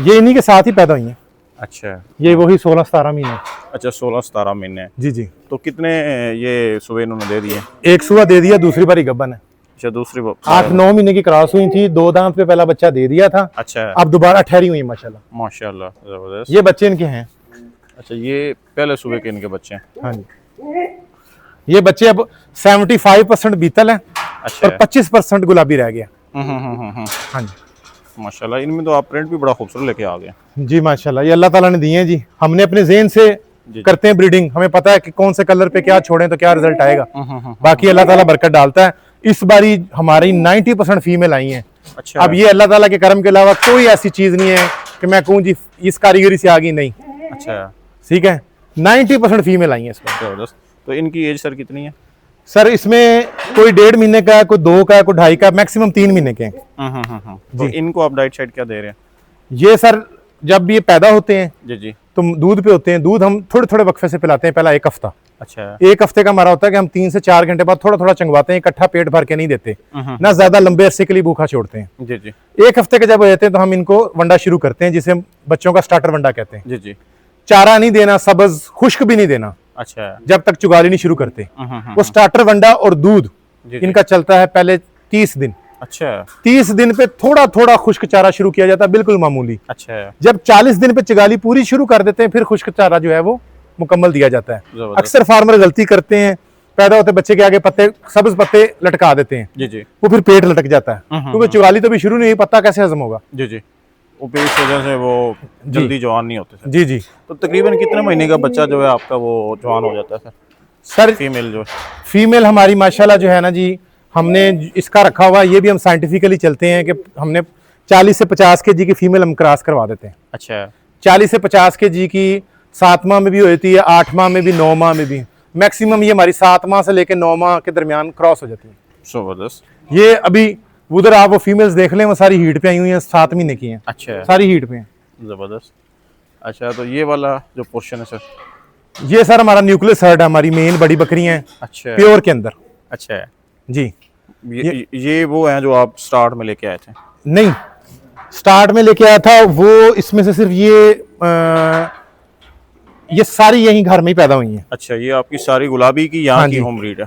ये इन्हीं के साथ ही पैदा हुई हैं। अच्छा ये वही 16-17 महीने। अच्छा 16-17 महीने। जी जी। तो कितने ये सुबह इन्होंने दे दिए? एक सुबह दे दिया, दूसरी बार ही गब्बन है। अच्छा दूसरी 8-9 महीने की क्रॉस हुई थी, 2 दांत पे पहला बच्चा दे दिया था, अच्छा अब दोबारा ठहरी हुई माशाल्लाह। माशाल्लाह जबरदस्त। ये बच्चे इनके हैं। अच्छा ये पहले सुबह के इनके बच्चे हैं? हाँ जी। ये बच्चे अब 75% बीतल है अच्छा और 25% गुलाबी रह गया। हाँ जी माशाल्लाह। इनमें तो आप प्रिंट भी बड़ा खूबसूरत लेके आ गए। जी माशाल्लाह, ये अल्लाह ताला ने दिए हैं जी। हमने अपने ज़हन से जी। करते हैं ब्रीडिंग, हमें पता है कि कौन से कलर पे क्या छोड़ें तो क्या रिजल्ट आएगा। बाकी अल्लाह ताला बरकत डालता है। इस बारी हमारी 90% फीमेल आई हैं। अच्छा अब ये अल्लाह ताला के करम के अलावा कोई ऐसी चीज नहीं है कि मैं कहूँ जी इस कारीगरी से आ गई, नहीं, अच्छा ठीक है, 90% फीमेल आई हैं इस बार। जबरदस्त। तो इनकी एज सर कितनी है? सर इसमें कोई 1.5 महीने का है, कोई 2 का है, कोई 2.5 का, मैक्सिमम 3 महीने के हैं। तो इनको आप डाइट शाइट क्या दे रहे हैं? ये सर जब ये पैदा होते हैं जी जी तो दूध पे होते हैं, दूध हम थोड़े थोड़े वक्फे से पिलाते हैं। पहला 1 हफ्ता, अच्छा 1 हफ्ते का हमारा होता है कि हम 3 से 4 घंटे बाद थोड़ा थोड़ा चंगवाते हैं, इकट्ठा पेट भर के नहीं देते, ना ज्यादा लंबे अरसे के लिए भूखा छोड़ते हैं। जी जी 1 हफ्ते के जब हो जाते हैं तो हम इनको वंडा शुरू करते हैं, जिसे हम बच्चों का स्टार्टर वंडा कहते हैं। जी जी चारा नहीं देना, सब्ज खुश्क भी नहीं देना अच्छा जब तक चुगाली नहीं शुरू करते। वो स्टार्टर वंडा और दूध जी जी। इनका चलता है पहले 30 दिन। अच्छा 30 दिन पे थोड़ा थोड़ा खुश्क चारा शुरू किया जाता है, बिल्कुल मामूली। अच्छा जब 40 दिन पे चगाली पूरी शुरू कर देते हैं फिर खुश्क चारा जो है वो मुकम्मल दिया जाता है। जबरदस्त। अक्सर फार्मर गलती करते हैं पैदा होते बच्चे के आगे पत्ते, सब्ज पत्ते लटका देते हैं, जी जी वो फिर पेट लटक जाता है, क्योंकि चुगाली तो भी शुरू नहीं हुई, पत्ता कैसे हजम होगा। जी जी, वो पेट की वजह से वो जल्दी जवान नहीं होते सर। जी जी। तो तकरीबन कितने महीने का बच्चा जो है आपका वो जवान हो जाता है सर? सर फीमेल जो है? फीमेल हमारी माशाल्लाह जो है ना जी, हमने इसका रखा हुआ, ये भी हम साइंटिफिकली चलते हैं कि हमने 40 से 50 kg की फीमेल हम क्रॉस करवा देते हैं। अच्छा, 40 से 50 kg की 7 माह में भी होती है, 8 माह में भी, 9 माह में भी। मैक्सिमम ये हमारी 7 माह से लेकर 9 माह के दरमियान क्रॉस हो जाती है। जबरदस्त। ये अभी उधर आप वो फीमेल्स देख लें, वो सारी हीट पे आई हुई हैं, 7 महीने की हैं, अच्छा, सारी हीट पे हैं। जबरदस्त। अच्छा, तो ये वाला जो पोर्शन है सर? ये सर हमारा न्यूक्लियस हर्ड है, हमारी मेन बड़ी बकरियां हैं अच्छा, प्योर के अंदर। अच्छा है। जी। ये वो हैं जो आप स्टार्ट में लेके आए थे? नहीं, स्टार्ट में लेके आया था वो, इसमें से सिर्फ ये सारी यहीं घर में ही पैदा हुई हैं। अच्छा, ये आपकी सारी गुलाबी की यहाँ हाँ की जी। होम ब्रीड है?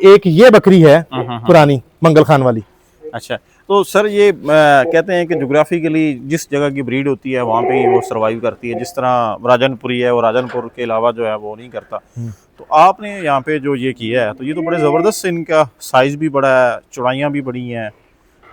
एक ये बकरी है पुरानी मंगल खान वाली। अच्छा, तो सर ये कहते हैं कि जोग्राफिकली जिस जगह की ब्रीड होती है वहाँ पे ही वो सर्वाइव करती है, जिस तरह राजनपुरी है, वो राजनपुर के अलावा जो है वो नहीं करता। तो आपने यहाँ पे जो ये किया है, तो ये तो बड़े ज़बरदस्त, इनका साइज़ भी बड़ा है, चौड़ाइयाँ भी बड़ी हैं,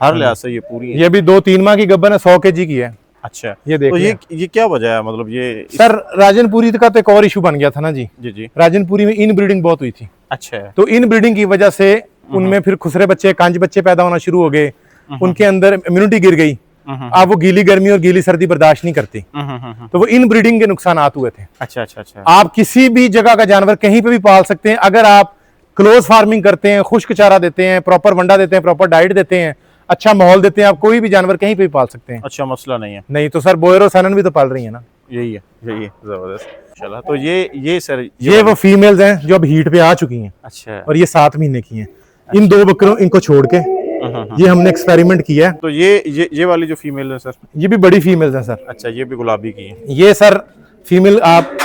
हर लिहाज से ये पूरी है। ये भी 2-3 माह की गब्बन है, 100 kg की है। अच्छा, ये तो देखिए। ये क्या वजह है, मतलब ये सर राजनपुरी का तो एक और इशू बन गया था ना जी। जी जी। राजनपुरी में इन ब्रीडिंग बहुत हुई थी। अच्छा है। तो इन ब्रीडिंग की वजह से उनमें फिर खुसरे बच्चे, कांज बच्चे पैदा होना शुरू हो गए, उनके अंदर इम्यूनिटी गिर गई। अब वो गीली गर्मी और गीली सर्दी बर्दाश्त नहीं करती, तो वो इन ब्रीडिंग के नुकसानात हुए थे। अच्छा अच्छा अच्छा। आप किसी भी जगह का जानवर कहीं पे भी पाल सकते हैं, अगर आप क्लोज फार्मिंग करते हैं, खुश्क चारा देते हैं, प्रॉपर वंडा देते हैं, प्रॉपर डाइट देते हैं, अच्छा माहौल देते हैं, आप कोई भी जानवर कहीं पे भी पाल सकते हैं। अच्छा, मसला नहीं है। नहीं तो सर बोयर और सैनन भी तो पाल रही है ना। यही है जबरदस्त। चला, तो ये सर ये वो फीमेल्स हैं जो अब हीट पे आ चुकी हैं। अच्छा, और ये 7 महीने की हैं। इन 2 बकरों इनको छोड़ के ये हमने एक्सपेरिमेंट किया है। तो ये वाली जो फीमेल है सर? ये भी बड़ी फीमेल्स हैं सर। अच्छा, ये भी गुलाबी की है? ये सर फीमेल, आप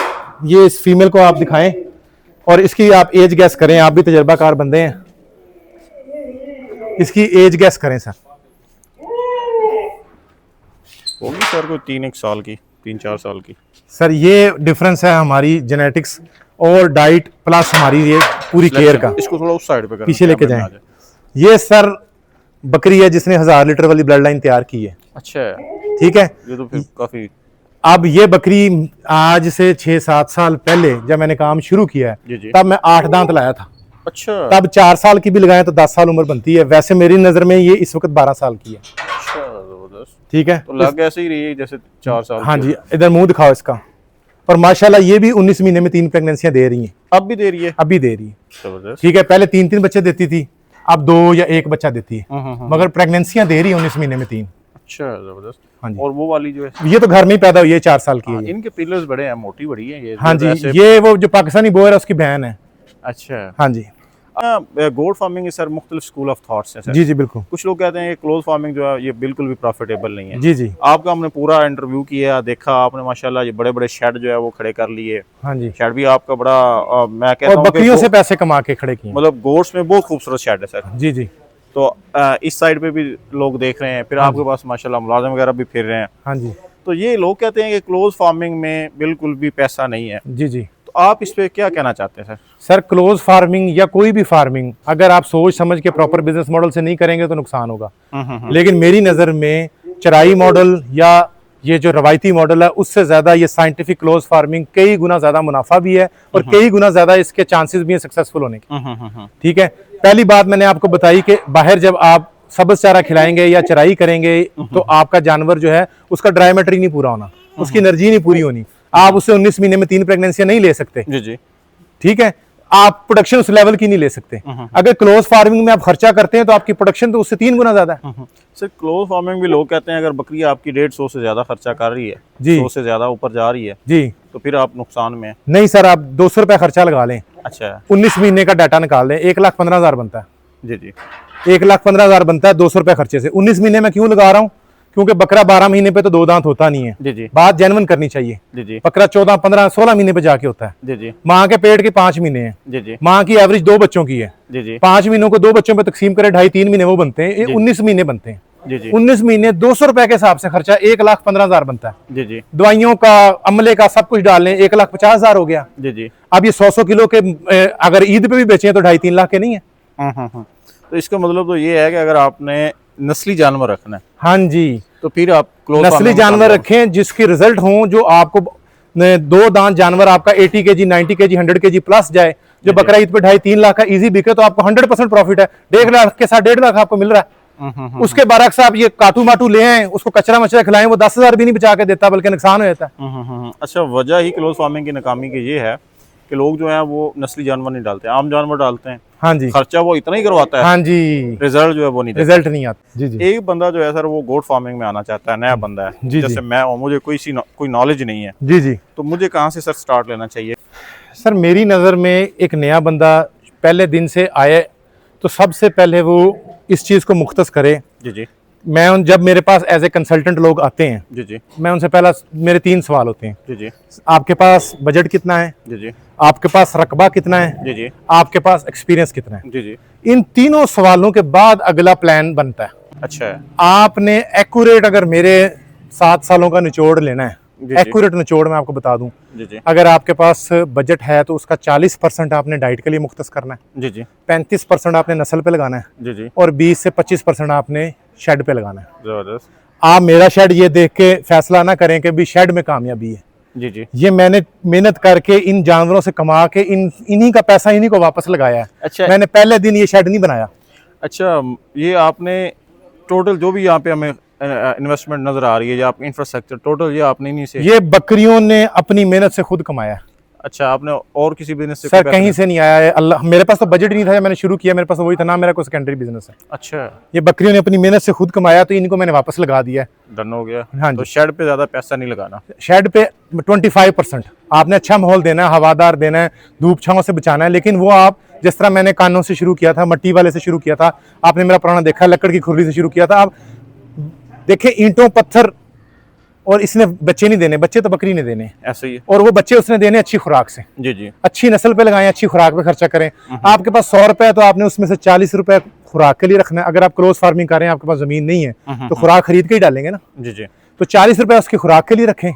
ये इस फीमेल को आप दिखाएं और इसकी आप एज गैस करें, आप भी तजर्बाकार बंदे हैं, इसकी एज गैस करें सर। होगी सर कोई 3-1 साल की, 3-4 साल की। सर ये डिफरेंस है हमारी जेनेटिक्स और डाइट प्लस हमारी ये पूरी केयर का। इसको थोड़ा उस साइड पे पीछे लेके जाएं। ये सर बकरी है जिसने 1000 लीटर वाली ब्लड लाइन तैयार की है। अच्छा, ठीक है। ये तो फिर काफी। अब ये बकरी आज से 6-7 साल पहले जब मैंने काम शुरू किया जी है, जी। तब मैं 8 दांत लाया था। अच्छा, तब 4 साल की भी लगाए तो 10 साल उम्र बनती है। वैसे मेरी नजर में ये इस वक्त 12 साल की है। अच्छा, जबरदस्त। ठीक है। तो लग ऐसे ही रही है जैसे 4 साल हाँ की। जी, इधर मुंह दिखाओ इसका। और माशाल्लाह ये भी 19 महीने में 3 प्रेगनेंसियां दे रही हैं। अब भी दे रही है? अभी दे रही है। जबरदस्त। ठीक है, पहले 3-3 बच्चे देती थी, अब 2 या 1 बच्चा देती है, मगर प्रेगनेंसियां दे रही है 19 महीने में 3। अच्छा, जबरदस्त। हाँ जी। और वो वाली जो है? ये तो घर में ही पैदा हुई है, 4 साल की है ये। इनके पिलर्स बड़े हैं, मोटी बड़ी है ये। हाँ जी, ऐसे- ये वो जो पाकिस्तानी बोयर है उसकी बहन है। अच्छा। हाँ जी। गोट फार्मिंग है सर, मुख्तलिफ स्कूल ऑफ थॉट्स हैं सर। जी जी बिल्कुल। कुछ लोग कहते हैं कि क्लोज फार्मिंग जो है ये बिल्कुल भी प्रॉफिटेबल नहीं है। जी जी। आपका हमने पूरा इंटरव्यू किया, देखा आपने, माशाल्लाह ये बड़े बड़े शेड जो है वो खड़े कर लिए। हाँ जी। शेड भी आपका बड़ा मैं कहता और हूँ कि बकरियों से पैसे कमा के खड़े किए। मतलब गोट्स में बहुत खूबसूरत शेड है सर। जी जी। तो इस साइड पे भी लोग देख रहे हैं, फिर आपके पास माशाल्लाह मुलाजिम वगैरह भी फिर रहे हैं। हाँ जी। तो ये लोग कहते हैं कि क्लोज फार्मिंग में बिल्कुल भी पैसा नहीं है। जी जी। तो आप इस पे क्या कहना चाहते हैं सर? सर क्लोज फार्मिंग या कोई भी फार्मिंग अगर आप सोच समझ के प्रॉपर बिजनेस मॉडल से नहीं करेंगे तो नुकसान होगा। लेकिन मेरी नज़र में चराई मॉडल या ये जो रवायती मॉडल है उससे ज़्यादा ये साइंटिफिक क्लोज फार्मिंग कई गुना ज़्यादा मुनाफा भी है और कई गुना ज़्यादा इसके चांसेस भी हैं सक्सेसफुल होने के। ठीक है। पहली बात मैंने आपको बताई कि बाहर जब आप सब्ज चारा खिलाएंगे या चराई करेंगे तो आपका जानवर जो है उसका ड्राई मैटर नहीं पूरा होना, उसकी एनर्जी नहीं पूरी होनी। आप उससे 19 महीने में 3 प्रेगनेंसियां नहीं ले सकते। जी जी। ठीक है। आप प्रोडक्शन उस लेवल की नहीं ले सकते। अगर क्लोज फार्मिंग में आप खर्चा करते हैं तो आपकी प्रोडक्शन तो उससे 3 गुना ज्यादा है। सर क्लोज फार्मिंग भी लोग कहते हैं अगर बकरी आपकी 150 से ज्यादा खर्चा कर रही है, जी 100 से ज्यादा ऊपर जा रही है, जी, तो फिर आप नुकसान में हैं। नहीं सर, आप 200 रुपया खर्चा लगा लें, अच्छा। 19 महीने का डाटा निकाल लें, 1,15,000 बनता है। जी जी। 1,15,000 बनता है 200 रुपया खर्चे से। 19 महीने में क्यों लगा रहा हूँ? क्योंकि बकरा 12 महीने पे तो 2 दांत होता नहीं है। जी जी। बात जेन्युइन करनी चाहिए। जी जी। बकरा 14, 15, 16 महीने पे जाके होता है। जी जी। माँ के पेट के 5 महीने हैं। जी जी। माँ की एवरेज 2 बच्चों की है। जी जी। 5 महीनों को 2 बच्चों पे तकसीम करें 2.5-3 महीने वो बनते हैं, ये 19 महीने बनते हैं। जी जी 19 महीने 200 रुपए के हिसाब से खर्चा 1,15,000 बनता है। जी जी दवाइयों का, अमले का, सब कुछ डाल लें 1,50,000 हो गया। जी जी। अब ये 100 किलो के अगर ईद पे भी बेचे तो 2.5-3 लाख के नहीं है। तो इसका मतलब तो ये है कि अगर आपने नस्ली जानवर रखना है, हाँ जी, तो फिर आप क्लोज नस्ली जानवर रखें जिसके रिजल्ट हों, जो आपको 2 दांत जानवर आपका 80 kg 90 kg 100 kg प्लस जाए, जो बकरा ईद पे 2.5-3 लाख का इजी बिके, तो आपको 100% प्रॉफिट है। 1.5 लाख के साथ 1.5 लाख आपको मिल रहा है। उसके बरक्स आप ये काटू माटू ले आए, उसको कचरा मचरा खिलाएं, वो 10,000 भी नहीं बचा के देता, बल्कि नुकसान हो जाता है। अच्छा, वजह ही क्लोज फार्मिंग की नाकामी की ये है कि लोग जो है वो नस्ली जानवर नहीं डालते, आम जानवर डालते हैं। हाँ जी, खर्चा वो इतना ही करवाता है, हाँ जी, रिजल्ट जो है वो नहीं देता। रिजल्ट नहीं आता। जी जी एक बंदा जो है सर वो गोट फार्मिंग में आना चाहता है, नया बंदा है, जी, जैसे मैं हूं, मुझे कोई नॉलेज नहीं है, जी जी। तो मुझे कहाँ से सर स्टार्ट लेना चाहिए? सर मेरी नज़र में एक नया बंदा पहले दिन से आए तो सबसे पहले वो इस चीज़ को मुख्तस करे। जी जी जब मेरे पास एज ए कंसल्टेंट लोग आते हैं, जी जी मैं उनसे पहला, मेरे 3 सवाल होते हैं। जी जी आपके पास बजट कितना है, जी जी आपके पास रकबा कितना है, जी जी आपके पास एक्सपीरियंस कितना है। जी जी। इन तीनों सवालों के बाद अगला प्लान बनता है। अच्छा है। आपने एक्यूरेट, अगर मेरे 7 सालों का निचोड़ लेना है, जी जी एक्यूरेट निचोड़ मैं आपको बता दूं, जी जी अगर आपके पास बजट है तो उसका 40% आपने डाइट के लिए मुख्तस करना है, जी जी 35% आपने नस्ल पे लगाना है, जी जी। और 20 से 25% आपने शेड पे लगाना है। जबरदस्त। आप मेरा शेड ये देख के फैसला ना करें कि भी शेड में कामयाबी है। जी जी। ये मैंने मेहनत करके इन जानवरों से कमा के इन्हीं का पैसा इन्हीं को वापस लगाया है। अच्छा। मैंने पहले दिन ये शेड नहीं बनाया। अच्छा, ये आपने टोटल जो भी यहाँ पे हमें इन्वेस्टमेंट नजर आ रही है, या आप इंफ्रास्ट्रक्चर टोटल ये आपने नहीं से? ये बकरियों ने अपनी मेहनत से खुद कमाया है। अच्छा, आपने और किसी बिजनेस से? सर कहीं से नहीं आया है। अल्लाह, मेरे पास तो बजट नहीं था जब मैंने शुरू किया, मेरे पास वही था ना, मेरा कोई सेकेंडरी बिजनेस है। अच्छा, ये बकरियों ने अपनी मेहनत से खुद कमाया, तो इनको मैंने वापस लगा दिया है। डन हो गया। हाँ तो जी। शेड पे ज्यादा पैसा नहीं लगाना। शेड पे 25% आपने अच्छा माहौल देना है, हवादार देना है, धूप छांव से बचाना है। लेकिन वो आप जिस तरह मैंने कानों से शुरू किया था, मट्टी वाले से शुरू किया था, आपने मेरा पुराना देखा, लकड़ की खुरली से शुरू किया था। आप देखें, ईंटों पत्थर, और इसने बच्चे नहीं देने, बच्चे तो बकरी ने देने, ऐसे ही है। और वो बच्चे उसने देने अच्छी खुराक से। जी जी अच्छी नस्ल पे लगाएं, अच्छी खुराक पे खर्चा करें। आपके पास 100 रुपए है तो आपने उसमें से 40 रुपए खुराक के लिए रखना है। अगर आप क्लोज फार्मिंग कर रहे हैं, आपके पास जमीन नहीं है, तो खुराक खरीद के ही डालेंगे ना। जी जी। तो 40 रुपए उसकी खुराक के लिए रखें,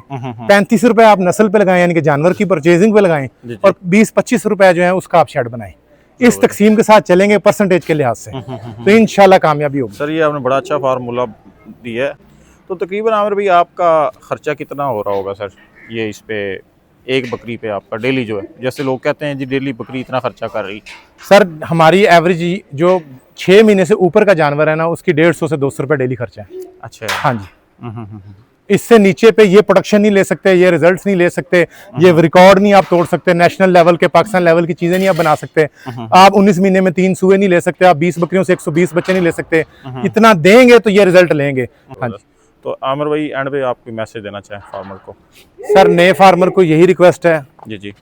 35 रुपए आप नस्ल पे लगाएं, यानी कि जानवर की परचेजिंग पे लगाएं, जी। और 20-25 रुपए जो है उसका आप शेड बनाएं। इस तकसीम के साथ चलेंगे परसेंटेज के लिहाज से, तो इंशाल्लाह कामयाबी होगी। सर ये आपने बड़ा अच्छा फार्मूला दिया है। तो तकरीबन आमिर भाई आपका खर्चा कितना हो रहा होगा सर, ये इस पे एक बकरी पे आपका डेली जो है, जैसे लोग कहते हैं जी डेली बकरी इतना खर्चा कर रही? सर हमारी एवरेज जो 6 महीने से ऊपर का जानवर है ना, उसकी 150 से 200 रुपए डेली खर्चा है। अच्छा। हाँ जी। इससे नीचे पे ये प्रोडक्शन नहीं ले सकते, ये रिजल्ट्स नहीं ले सकते, ये रिकॉर्ड नहीं आप तोड़ सकते, नेशनल लेवल के, पाकिस्तान लेवल की चीजें नहीं आप बना सकते। आप 19 महीने में 3 सूए नहीं ले सकते, आप 20 बकरियों से 120 बच्चे नहीं ले सकते। इतना देंगे तो ये रिजल्ट लेंगे। हाँ जी। तो आमिर भाई एंड पे आप कोई मैसेज देना चाहें फार्मर को? सर नए फार्मर को यही रिक्वेस्ट है, जी जी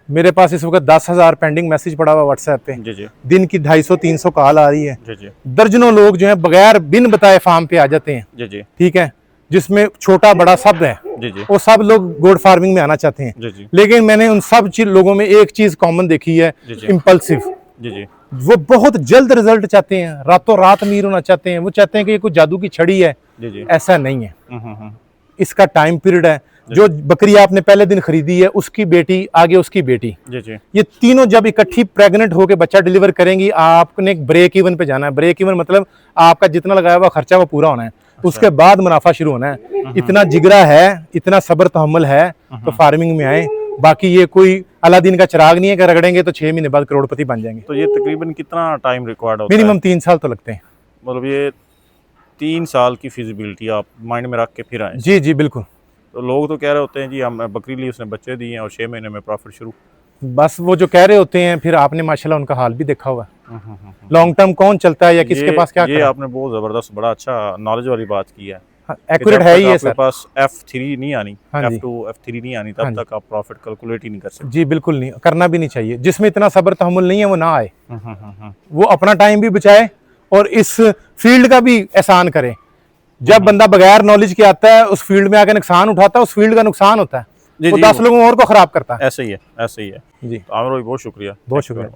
मेरे पास इस वक्त 10,000 पेंडिंग मैसेज पड़ा हुआ व्हाट्सएप पे, जी जी दिन की 250-300 कॉल आ रही है। जी जी दर्जनों लोग जो है बगैर बिन बताए फार्म पे आ जाते हैं। जी जी ठीक है, जिसमें छोटा बड़ा सब है, जी जी वो सब लोग गोट फार्मिंग में आना चाहते हैं। जी जी लेकिन मैंने उन सब लोगों में एक चीज कॉमन देखी है, जी जी इम्पल्सिव। जी जी वो बहुत जल्द रिजल्ट चाहते हैं, रातों रात अमीर होना चाहते हैं। वो चाहते हैं कि ये कोई जादू की छड़ी है, जी जी। ऐसा नहीं है। इसका टाइम पीरियड है। जो बकरी आपने पहले दिन खरीदी है, उसकी बेटी आगे उसकी बेटी, जी जी ये तीनों जब इकट्ठी प्रेग्नेंट होकर बच्चा डिलीवर करेंगी, आपने ब्रेक इवन पे जाना है। ब्रेक इवन मतलब आपका जितना लगाया हुआ खर्चा वो पूरा होना है, उसके बाद मुनाफा शुरू होना है। इतना जिगरा है, इतना सब्र तहम्मुल है तो फार्मिंग में आए। बाकी ये कोई अलादीन का चिराग नहीं है कि रगड़ेंगे तो 6 महीने बाद करोड़पति बन जाएंगे। तो ये तकरीबन कितना टाइम रिक्वायर्ड होता है? मिनिमम 3 साल तो लगते हैं। मतलब ये 3 साल की फिजिबिलिटी आप माइंड में रख के फिर आए? जी जी बिल्कुल। तो लोग तो कह रहे होते हैं जी हम बकरी ली, उसने बच्चे दिए हैं और 6 महीने में प्रॉफिट शुरू। बस वो जो कह रहे होते हैं, फिर आपने माशाल्लाह उनका हाल भी देखा हुआ है। लॉन्ग टर्म कौन चलता है या किसके पास क्या ये आपने बहुत जबरदस्त, बड़ा अच्छा नॉलेज वाली बात की है। एक्यूरेट है ही है सर। आपके पास F3 नहीं आनी, हाँ जी। F2 F3 नहीं आनी, तब तक आप प्रॉफिट कैलकुलेट ही नहीं कर सकते। जी बिल्कुल नहीं, करना भी नहीं चाहिए। जिसमें इतना सब्र तहम्मुल नहीं है वो ना आए, वो अपना टाइम भी बचाए और इस फील्ड का भी एहसान करे। जब बंदा बगैर नॉलेज के आता है, उस फील्ड में आके नुकसान उठाता है, उस फील्ड का नुकसान होता है, वो 10 लोगों और को खराब करता है। ऐसे ही है, ऐसे ही है जी तो आमिर भाई बहुत शुक्रिया। बहुत शुक्रिया।